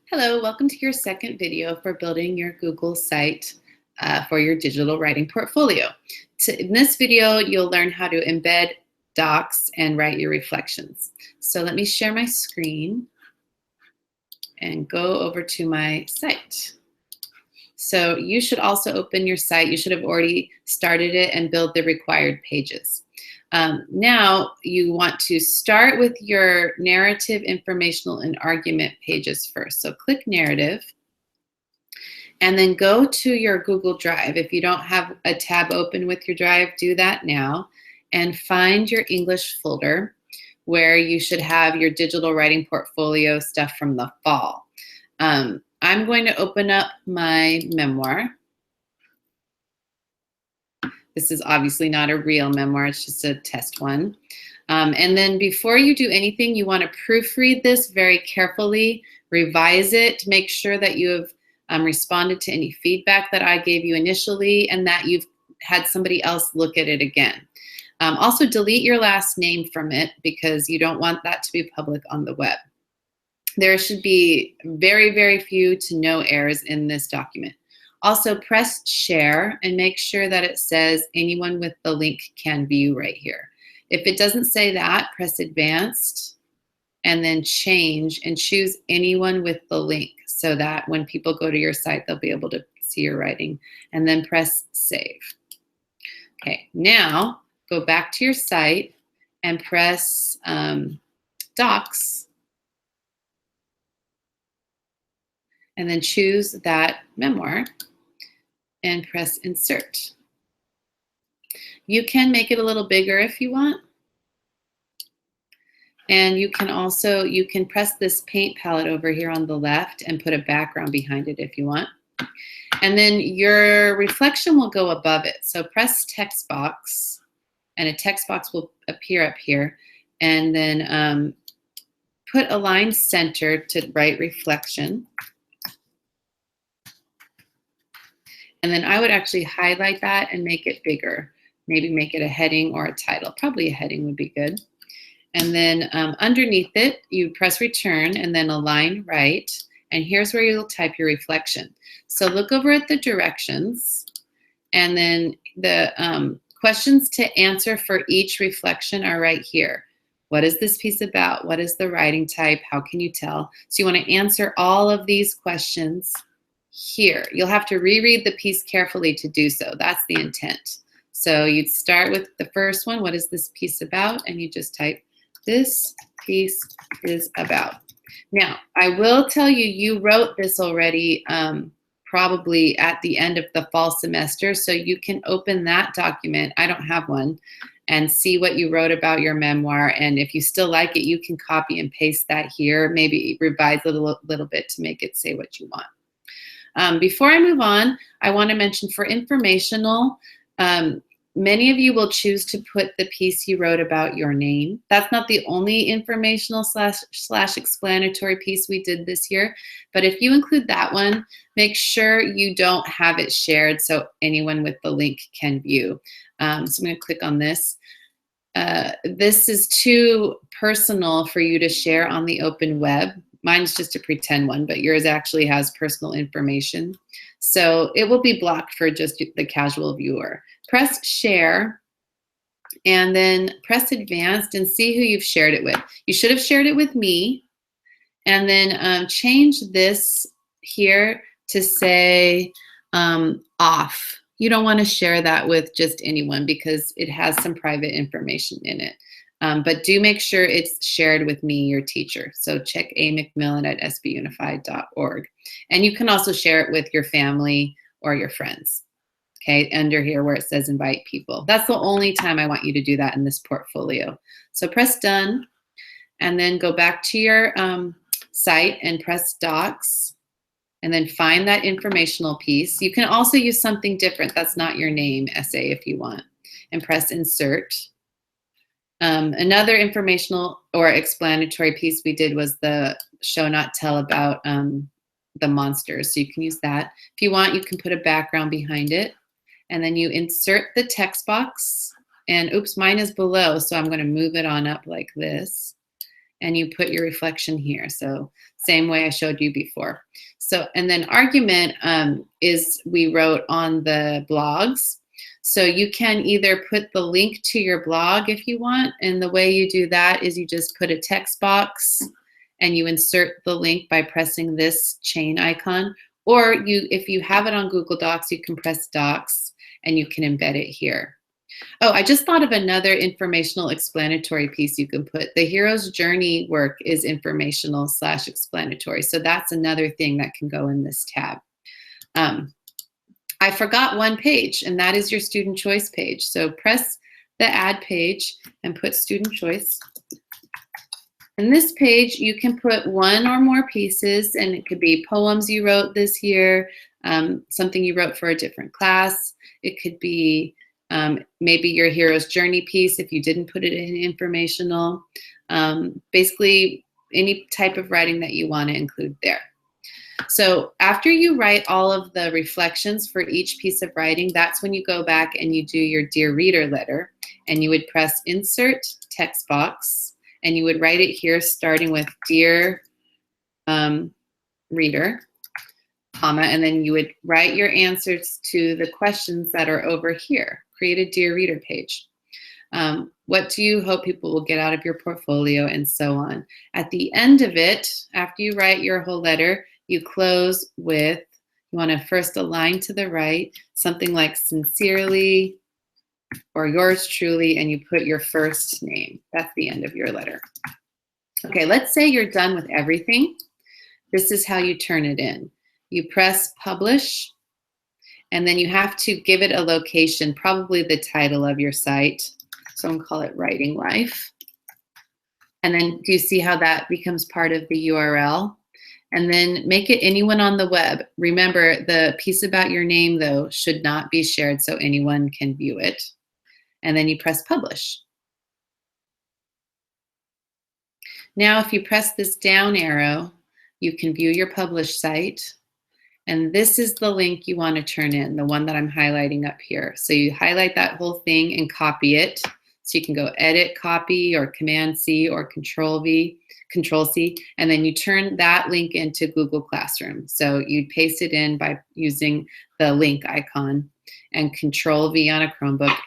Hello, welcome to your second video for building your Google site for your digital writing portfolio. In this video, you'll learn how to embed docs and write your reflections. So let me share my screen and go over to my site. So you should also open your site. You should have already started it and build the required pages. Now you want to start with your narrative, informational, and argument pages first. So click narrative and then go to your Google Drive. If you don't have a tab open with your Drive, do that now and find your English folder where you should have your digital writing portfolio stuff from the fall. I'm going to open up my memoir. This is obviously not a real memoir, it's just a test one. And then before you do anything, you want to proofread this very carefully, revise it, make sure that you have responded to any feedback that I gave you initially and that you've had somebody else look at it again. Also delete your last name from it because you don't want that to be public on the web. There should be very, very few to no errors in this document. Also press share and make sure that it says anyone with the link can view right here. If it doesn't say that, press advanced and then change and choose anyone with the link so that when people go to your site, they'll be able to see your writing, and then press save. Okay, now go back to your site and press docs and then choose that memoir and press insert. You can make it a little bigger if you want. And you can press this paint palette over here on the left and put a background behind it if you want. And then your reflection will go above it. So press text box and a text box will appear up here. And then put align center to write reflection. And then I would actually highlight that and make it bigger. Maybe make it a heading or a title. Probably a heading would be good. And then underneath it, you press return and then align right. And here's where you'll type your reflection. So look over at the directions. And then the questions to answer for each reflection are right here. What is this piece about? What is the writing type? How can you tell? So you want to answer all of these questions here. You'll have to reread the piece carefully to do so. That's the intent. So you'd start with the first one. What is this piece about? And you just type, this piece is about. Now, I will tell you, you wrote this already probably at the end of the fall semester. So you can open that document. I don't have one. And see what you wrote about your memoir. And if you still like it, you can copy and paste that here. Maybe revise it a little bit to make it say what you want. Before I move on, I want to mention for informational, many of you will choose to put the piece you wrote about your name. That's not the only informational slash explanatory piece we did this year, but if you include that one, make sure you don't have it shared so anyone with the link can view. So I'm going to click on this. This is too personal for you to share on the open web. Mine's just a pretend one, but yours actually has personal information. So it will be blocked for just the casual viewer. Press share and then press advanced and see who you've shared it with. You should have shared it with me. And then change this here to say off. You don't want to share that with just anyone because it has some private information in it. But do make sure it's shared with me, your teacher. So check amcmillan@sbunified.org. And you can also share it with your family or your friends. Okay, under here where it says invite people. That's the only time I want you to do that in this portfolio. So press done and then go back to your site and press docs and then find that informational piece. You can also use something different. That's not your name essay if you want. And press insert. Another informational or explanatory piece we did was the show not tell about the monsters. So you can use that. If you want, you can put a background behind it. And then you insert the text box. And oops, mine is below. So I'm going to move it on up like this. and you put your reflection here. So same way I showed you before. So, and then argument is we wrote on the blogs. So you can either put the link to your blog if you want, and the way you do that is you just put a text box and you insert the link by pressing this chain icon, or if you have it on Google Docs, you can press Docs and you can embed it here. Oh, I just thought of another informational explanatory piece you can put. The hero's journey work is informational / explanatory. So that's another thing that can go in this tab. I forgot one page, and that is your student choice page. So press the add page and put student choice. In this page, you can put one or more pieces, and it could be poems you wrote this year, something you wrote for a different class. It could be maybe your hero's journey piece if you didn't put it in informational. Basically, any type of writing that you want to include there. So after you write all of the reflections for each piece of writing, that's when you go back and you do your Dear Reader letter, and you would press Insert Text Box, and you would write it here starting with Dear Reader, comma, and then you would write your answers to the questions that are over here. Create a Dear Reader page. What do you hope people will get out of your portfolio, and so on. At the end of it, after you write your whole letter, you close with, you want to first align to the right, something like sincerely or yours truly, and you put your first name. That's the end of your letter. Okay, let's say you're done with everything. This is how you turn it in. You press publish, and then you have to give it a location, probably the title of your site. So I'm going to call it Writing Life. And then do you see how that becomes part of the URL? And then make it anyone on the web. Remember, the piece about your name, though, should not be shared so anyone can view it. And then you press publish. Now, if you press this down arrow, you can view your published site. And this is the link you want to turn in, the one that I'm highlighting up here. So you highlight that whole thing and copy it. So you can go edit, copy, or Command C, or Control C, and then you turn that link into Google Classroom. So you'd paste it in by using the link icon, and Control V on a Chromebook,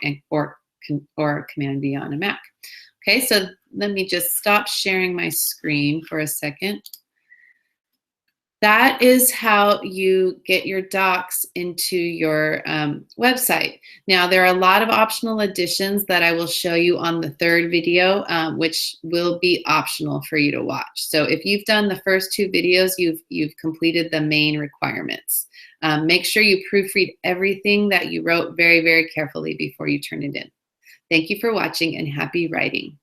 or Command V on a Mac. Okay, so let me just stop sharing my screen for a second. That is how you get your docs into your website. Now, there are a lot of optional additions that I will show you on the third video, which will be optional for you to watch. So if you've done the first two videos, you've completed the main requirements. Make sure you proofread everything that you wrote very, very carefully before you turn it in. Thank you for watching, and happy writing.